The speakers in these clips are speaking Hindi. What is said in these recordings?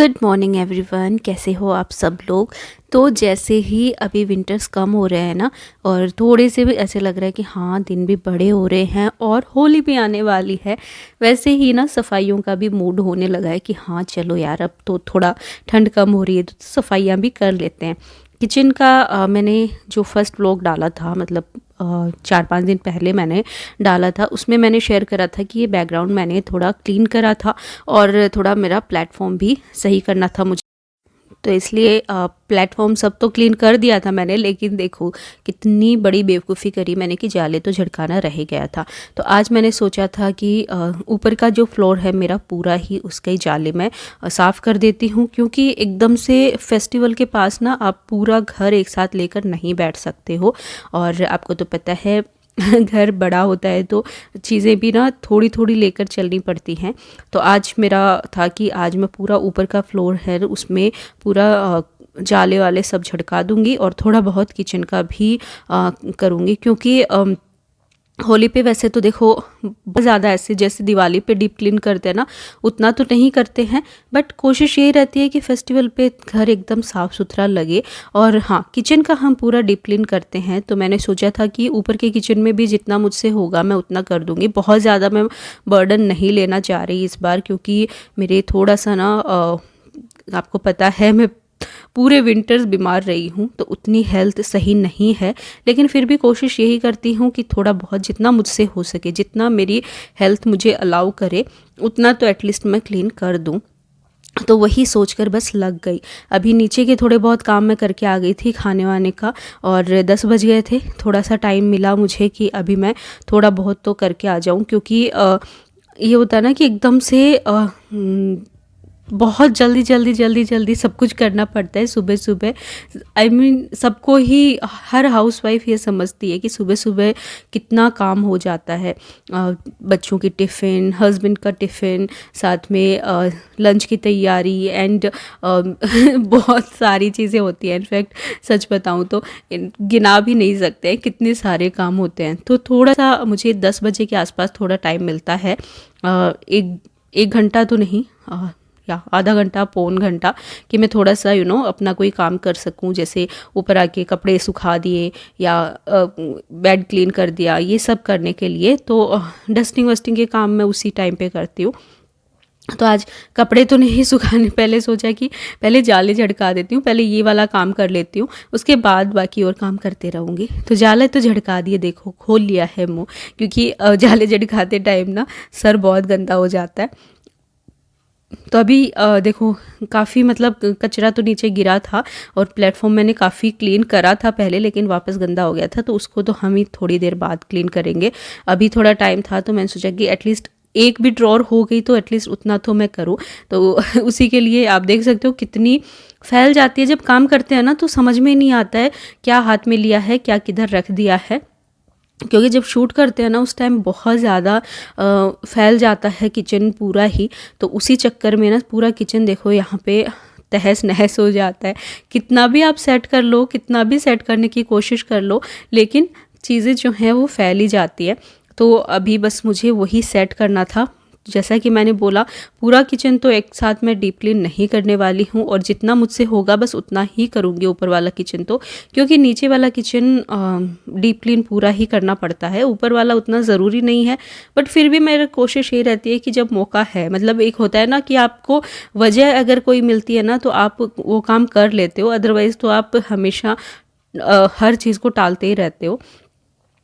गुड मॉर्निंग एवरीवन, कैसे हो आप सब लोग। तो जैसे ही अभी विंटर्स कम हो रहे हैं ना, और थोड़े से भी ऐसे लग रहा है कि हाँ दिन भी बड़े हो रहे हैं और होली भी आने वाली है, वैसे ही ना सफाइयों का भी मूड होने लगा है कि हाँ चलो यार अब तो थोड़ा ठंड कम हो रही है तो सफाइयाँ भी कर लेते हैं। किचन का मैंने जो फर्स्ट व्लॉग डाला था, मतलब 4-5 दिन पहले मैंने डाला था, उसमें मैंने शेयर करा था कि ये बैकग्राउंड मैंने थोड़ा क्लीन करा था और थोड़ा मेरा प्लेटफॉर्म भी सही करना था मुझे। तो इसलिए प्लेटफॉर्म सब तो क्लीन कर दिया था मैंने, लेकिन देखो कितनी बड़ी बेवकूफ़ी करी मैंने कि जाले तो झटकाना रह गया था। तो आज मैंने सोचा था कि ऊपर का जो फ्लोर है मेरा पूरा ही उसके ही जाले में साफ़ कर देती हूँ, क्योंकि एकदम से फेस्टिवल के पास ना आप पूरा घर एक साथ लेकर नहीं बैठ सकते हो। और आपको तो पता है घर बड़ा होता है तो चीज़ें भी ना थोड़ी थोड़ी लेकर चलनी पड़ती हैं। तो आज मेरा था कि आज मैं पूरा ऊपर का फ्लोर है उसमें पूरा जाले वाले सब झड़का दूंगी और थोड़ा बहुत किचन का भी करूँगी, क्योंकि होली पे वैसे तो देखो बहुत ज़्यादा ऐसे जैसे दिवाली पे डीप क्लीन करते हैं ना उतना तो नहीं करते हैं, बट कोशिश यही रहती है कि फेस्टिवल पे घर एकदम साफ़ सुथरा लगे। और हाँ, किचन का हम पूरा डीप क्लीन करते हैं, तो मैंने सोचा था कि ऊपर के किचन में भी जितना मुझसे होगा मैं उतना कर दूँगी। बहुत ज़्यादा मैं बर्डन नहीं लेना चाह रही इस बार, क्योंकि मेरे थोड़ा सा ना आपको पता है मैं पूरे विंटर्स बीमार रही हूँ तो उतनी हेल्थ सही नहीं है, लेकिन फिर भी कोशिश यही करती हूँ कि थोड़ा बहुत जितना मुझसे हो सके, जितना मेरी हेल्थ मुझे अलाउ करे उतना तो एटलीस्ट मैं क्लीन कर दूँ। तो वही सोचकर बस लग गई। अभी नीचे के थोड़े बहुत काम मैं करके आ गई थी खाने वाने का, और 10 बज गए थे। थोड़ा सा टाइम मिला मुझे कि अभी मैं थोड़ा बहुत तो करके आ जाऊँ, क्योंकि ये होता है ना कि एकदम से बहुत जल्दी जल्दी जल्दी जल्दी सब कुछ करना पड़ता है सुबह सुबह। आई मीन सबको ही, हर हाउसवाइफ ये समझती है कि सुबह सुबह कितना काम हो जाता है। बच्चों की टिफ़िन, हस्बैंड का टिफ़िन, साथ में लंच की तैयारी एंड बहुत सारी चीज़ें होती हैं। इनफैक्ट सच बताऊं तो गिना भी नहीं सकते हैं कितने सारे काम होते हैं। तो थोड़ा सा मुझे 10 बजे के आसपास थोड़ा टाइम मिलता है, एक घंटा तो नहीं, या आधा घंटा पौन घंटा, कि मैं थोड़ा सा अपना कोई काम कर सकूं, जैसे ऊपर आके कपड़े सुखा दिए या बेड क्लीन कर दिया, ये सब करने के लिए। तो डस्टिंग वस्टिंग के काम मैं उसी टाइम पे करती हूँ। तो आज कपड़े तो नहीं सुखाने, पहले सोचा कि पहले जाले झड़का देती हूँ, पहले ये वाला काम कर लेती हूँ, उसके बाद बाकी और काम करते रहूँगी। तो जाले तो झड़का दिए, देखो खोल लिया है मुँह, क्योंकि जाले झड़काते टाइम ना सर बहुत गंदा हो जाता है। तो अभी देखो काफ़ी मतलब कचरा तो नीचे गिरा था और प्लेटफॉर्म मैंने काफ़ी क्लीन करा था पहले, लेकिन वापस गंदा हो गया था, तो उसको तो हम ही थोड़ी देर बाद क्लीन करेंगे। अभी थोड़ा टाइम था तो मैंने सोचा कि एटलीस्ट एक भी ड्रॉर हो गई तो एटलीस्ट उतना तो मैं करूँ। तो उसी के लिए आप देख सकते हो कितनी फैल जाती है। जब काम करते हैं ना तो समझ में नहीं आता है क्या हाथ में लिया है, क्या किधर रख दिया है, क्योंकि जब शूट करते हैं ना उस टाइम बहुत ज़्यादा फैल जाता है किचन पूरा ही। तो उसी चक्कर में ना पूरा किचन देखो यहाँ पे तहस नहस हो जाता है। कितना भी आप सेट कर लो, कितना भी सेट करने की कोशिश कर लो, लेकिन चीज़ें जो हैं वो फैल ही जाती है। तो अभी बस मुझे वही सेट करना था। जैसा कि मैंने बोला, पूरा किचन तो एक साथ मैं डीप क्लीन नहीं करने वाली हूँ, और जितना मुझसे होगा बस उतना ही करूँगी ऊपर वाला किचन तो, क्योंकि नीचे वाला किचन डीप क्लीन पूरा ही करना पड़ता है, ऊपर वाला उतना ज़रूरी नहीं है। बट फिर भी मेरी कोशिश ये रहती है कि जब मौका है, मतलब एक होता है ना कि आपको वजह अगर कोई मिलती है ना तो आप वो काम कर लेते हो, अदरवाइज़ तो आप हमेशा हर चीज़ को टालते ही रहते हो।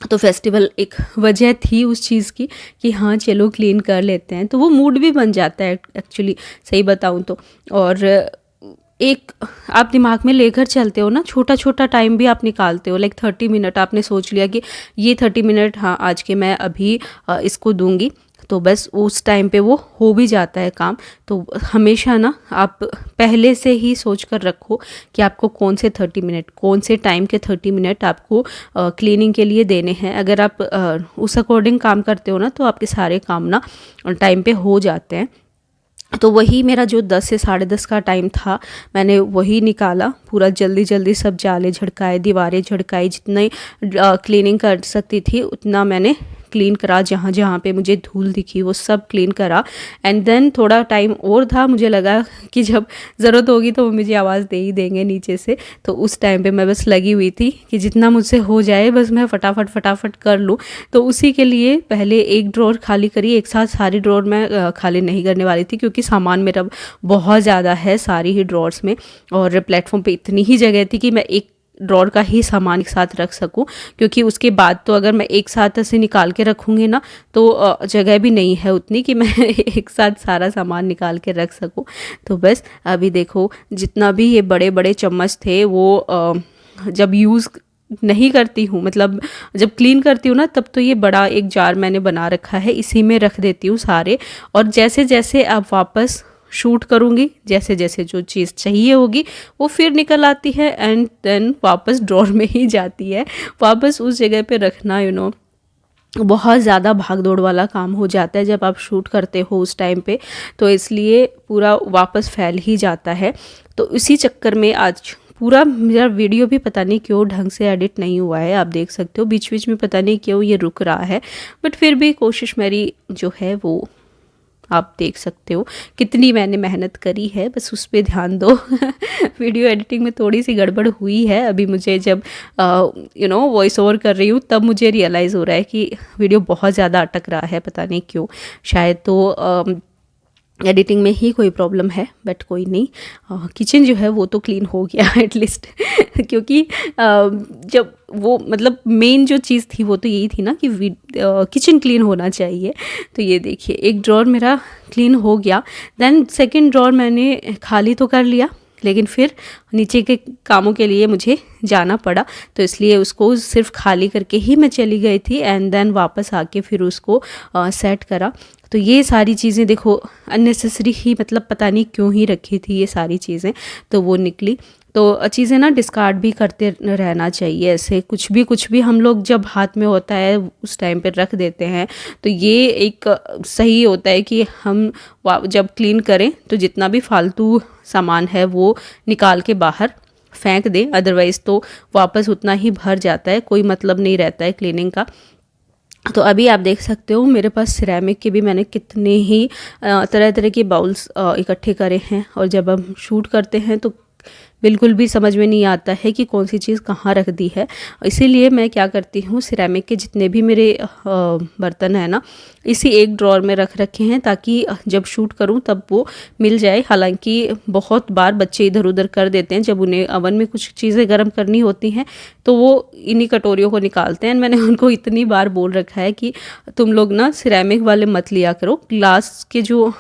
तो फेस्टिवल एक वजह थी उस चीज़ की कि हाँ चलो क्लीन कर लेते हैं, तो वो मूड भी बन जाता है एक्चुअली, सही बताऊँ तो। और एक आप दिमाग में लेकर चलते हो ना, छोटा छोटा टाइम भी आप निकालते हो, लाइक 30 मिनट आपने सोच लिया कि ये 30 मिनट हाँ आज के मैं अभी इसको दूंगी, तो बस उस टाइम पे वो हो भी जाता है काम। तो हमेशा ना आप पहले से ही सोच कर रखो कि आपको कौन से 30 मिनट, कौन से टाइम के 30 मिनट आपको क्लीनिंग के लिए देने हैं। अगर आप उस अकॉर्डिंग काम करते हो ना तो आपके सारे काम ना टाइम पे हो जाते हैं। तो वही मेरा जो 10 से 10:30 का टाइम था, मैंने वही निकाला, पूरा जल्दी जल्दी सब जाले झड़काए, दीवारें झड़काई, जितनी क्लीनिंग कर सकती थी उतना मैंने क्लीन करा, जहाँ जहाँ पे मुझे धूल दिखी वो सब क्लीन करा। एंड देन थोड़ा टाइम और था, मुझे लगा कि जब ज़रूरत होगी तो वो मुझे आवाज़ दे ही देंगे नीचे से। तो उस टाइम पे मैं बस लगी हुई थी कि जितना मुझसे हो जाए बस मैं फटाफट कर लूँ। तो उसी के लिए पहले एक ड्रॉर खाली करी, एक साथ सारी ड्रॉर मैं खाली नहीं करने वाली थी, क्योंकि सामान मेरा बहुत ज़्यादा है सारी ही ड्रॉर्स में, और प्लेटफॉर्म पे इतनी ही जगह थी कि मैं एक ड्रॉर का ही सामान एक साथ रख सकूं। क्योंकि उसके बाद तो अगर मैं एक साथ ऐसे निकाल के रखूँगी ना तो जगह भी नहीं है उतनी कि मैं एक साथ सारा सामान निकाल के रख सकूं। तो बस अभी देखो, जितना भी ये बड़े बड़े चम्मच थे वो जब यूज़ नहीं करती हूँ, मतलब जब क्लीन करती हूँ ना, तब तो ये बड़ा एक जार मैंने बना रखा है, इसी में रख देती हूँ सारे। और जैसे जैसे अब वापस शूट करूँगी, जैसे जैसे जो चीज़ चाहिए होगी वो फिर निकल आती है एंड देन वापस ड्रॉर में ही जाती है। वापस उस जगह पे रखना बहुत ज़्यादा भाग दौड़ वाला काम हो जाता है जब आप शूट करते हो उस टाइम पे, तो इसलिए पूरा वापस फैल ही जाता है। तो इसी चक्कर में आज पूरा मेरा वीडियो भी पता नहीं क्यों ढंग से एडिट नहीं हुआ है, आप देख सकते हो बीच बीच में पता नहीं क्यों ये रुक रहा है। बट फिर भी कोशिश मेरी जो है वो आप देख सकते हो कितनी मैंने मेहनत करी है, बस उस पर ध्यान दो। वीडियो एडिटिंग में थोड़ी सी गड़बड़ हुई है, अभी मुझे जब वॉइस ओवर कर रही हूँ तब मुझे रियलाइज़ हो रहा है कि वीडियो बहुत ज़्यादा अटक रहा है, पता नहीं क्यों, शायद तो एडिटिंग में ही कोई प्रॉब्लम है। बट कोई नहीं, किचन जो है वो तो क्लीन हो गया एटलीस्ट। क्योंकि जब वो मतलब मेन जो चीज़ थी वो तो यही थी ना कि किचन क्लीन होना चाहिए। तो ये देखिए एक ड्रॉर मेरा क्लीन हो गया। देन सेकंड ड्रॉर मैंने खाली तो कर लिया, लेकिन फिर नीचे के कामों के लिए मुझे जाना पड़ा, तो इसलिए उसको सिर्फ खाली करके ही मैं चली गई थी एंड देन वापस आके फिर उसको सेट करा। तो ये सारी चीज़ें देखो अननेसेसरी ही, मतलब पता नहीं क्यों ही रखी थी ये सारी चीज़ें, तो वो निकली। तो चीज़ें ना डिस्कार्ड भी करते रहना चाहिए, ऐसे कुछ भी हम लोग जब हाथ में होता है उस टाइम पे रख देते हैं। तो ये एक सही होता है कि हम जब क्लीन करें तो जितना भी फालतू सामान है वो निकाल के बाहर फेंक दें, अदरवाइज़ तो वापस उतना ही भर जाता है, कोई मतलब नहीं रहता है क्लीनिंग का। तो अभी आप देख सकते हो मेरे पास सिरेमिक के भी मैंने कितने ही तरह तरह के बाउल्स इकट्ठे करे हैं, और जब हम शूट करते हैं तो बिल्कुल भी समझ में नहीं आता है कि कौन सी चीज़ कहाँ रख दी है। इसीलिए मैं क्या करती हूँ, सिरेमिक के जितने भी मेरे बर्तन हैं ना, इसी एक ड्रॉर में रख रखे हैं ताकि जब शूट करूँ तब वो मिल जाए। हालांकि बहुत बार बच्चे इधर उधर कर देते हैं, जब उन्हें अवन में कुछ चीज़ें गर्म करनी होती हैं तो वो इन्हीं कटोरियों को निकालते हैं। मैंने उनको इतनी बार बोल रखा है कि तुम लोग ना सिरेमिक वाले मत लिया करो, ग्लास के जो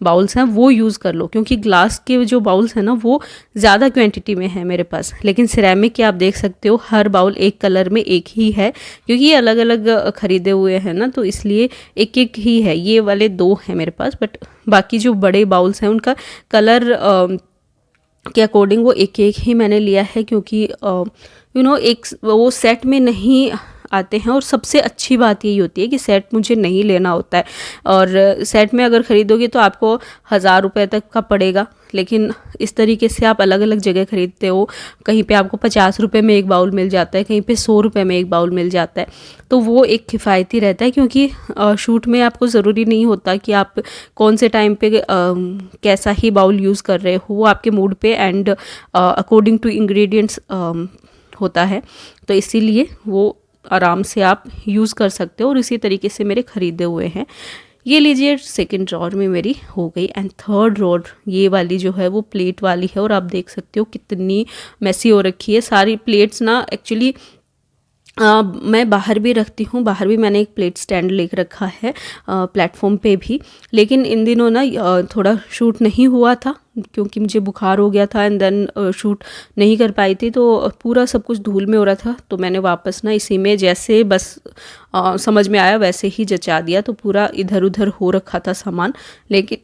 बाउल्स हैं वो यूज़ कर लो, क्योंकि ग्लास के जो बाउल्स हैं ना वो ज़्यादा क्वांटिटी में है मेरे पास। लेकिन सिरेमिक के आप देख सकते हो हर बाउल एक कलर में एक ही है, क्योंकि ये अलग अलग ख़रीदे हुए हैं ना, तो इसलिए एक एक ही है। ये वाले 2 हैं मेरे पास, बट बाकी जो बड़े बाउल्स हैं उनका कलर के अकॉर्डिंग वो एक एक ही मैंने लिया है, क्योंकि एक वो सेट में नहीं आते हैं। और सबसे अच्छी बात यही होती है कि सेट मुझे नहीं लेना होता है, और सेट में अगर ख़रीदोगे तो आपको 1000 रुपये तक का पड़ेगा। लेकिन इस तरीके से आप अलग अलग जगह ख़रीदते हो, कहीं पे आपको 50 रुपये में एक बाउल मिल जाता है, कहीं पे 100 रुपये में एक बाउल मिल जाता है, तो वो एक किफ़ायती रहता है। क्योंकि शूट में आपको ज़रूरी नहीं होता कि आप कौन से टाइम पे कैसा ही बाउल यूज़ कर रहे हो, वो आपके मूड पे एंड अकॉर्डिंग टू इंग्रेडिएंट्स होता है। तो इसीलिए वो आराम से आप यूज़ कर सकते हो, और इसी तरीके से मेरे ख़रीदे हुए हैं। ये लीजिए सेकंड ड्रॉर में मेरी हो गई। एंड थर्ड ड्रॉर ये वाली जो है वो प्लेट वाली है, और आप देख सकते हो कितनी मैसी हो रखी है। सारी प्लेट्स ना एक्चुअली मैं बाहर भी रखती हूँ, बाहर भी मैंने एक प्लेट स्टैंड लेकर रखा है प्लेटफॉर्म पे भी। लेकिन इन दिनों ना थोड़ा शूट नहीं हुआ था क्योंकि मुझे बुखार हो गया था, एंड देन शूट नहीं कर पाई थी, तो पूरा सब कुछ धूल में हो रहा था। तो मैंने वापस ना इसी में जैसे बस समझ में आया वैसे ही जचा दिया, तो पूरा इधर उधर हो रखा था सामान। लेकिन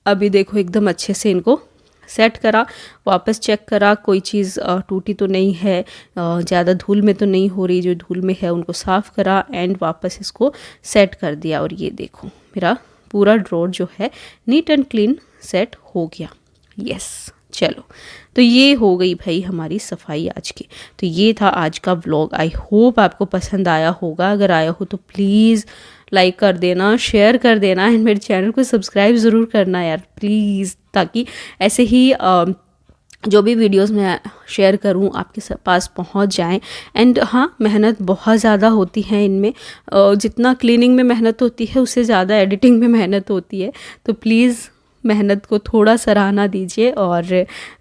अभी देखो एकदम अच्छे से इनको सेट करा, वापस चेक करा कोई चीज़ टूटी तो नहीं है, ज़्यादा धूल में तो नहीं हो रही, जो धूल में है उनको साफ़ करा एंड वापस इसको सेट कर दिया। और ये देखो मेरा पूरा ड्रॉर जो है नीट एंड क्लीन सेट हो गया। यस, चलो, तो ये हो गई भाई हमारी सफाई आज की। तो ये था आज का व्लॉग। आई होप आपको पसंद आया होगा। अगर आया हो तो प्लीज़ लाइक कर देना, शेयर कर देना एंड मेरे चैनल को सब्सक्राइब ज़रूर करना यार प्लीज़, ताकि ऐसे ही जो भी वीडियोस मैं शेयर करूं आपके पास पहुंच जाएं। एंड हाँ, मेहनत बहुत ज़्यादा होती है इनमें, जितना क्लीनिंग में मेहनत होती है उससे ज़्यादा एडिटिंग में मेहनत होती है। तो प्लीज़ मेहनत को थोड़ा सराहना दीजिए और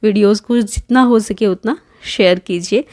वीडियोस को जितना हो सके उतना शेयर कीजिए।